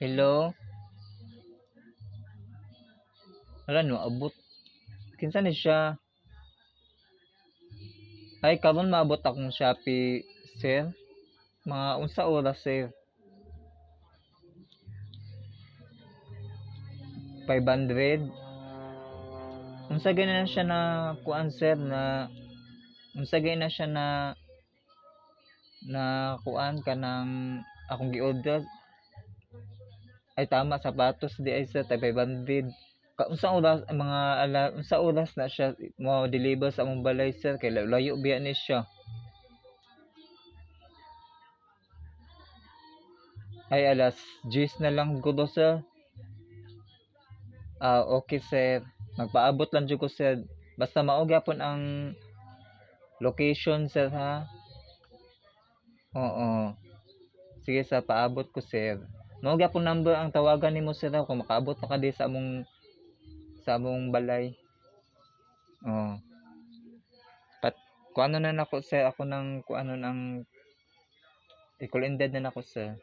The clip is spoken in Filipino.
Hello? Wala no abot. Kinsa ni siya? Ay karon maabot akong Shopee, sir. Mga unsa oras, sir? 500. Unsa gani na siya na kuan, sir, na unsa gani na siya na kuan kanang akong gi-order. Ay tama, sapatos di ay sir, tag 500. Unsa oras mga unsa oras na siya mo deliver sa among balay, sir, kay layo biya ni siya. Ay alas 10 na lang gud, sir. Okay, sir. Magpaabot lang jud ko, sir. Basta mao gyapon ang location, sir, ha. Oo. Sige, sir, paabot ko, sir. Mao gyapon number ang tawagan nimo, sir, ha, kung makaabot pa ka di sa among balay. Oh. Kuano na nako, sir, ako nang kuano nang i-call in dead na nako, sir.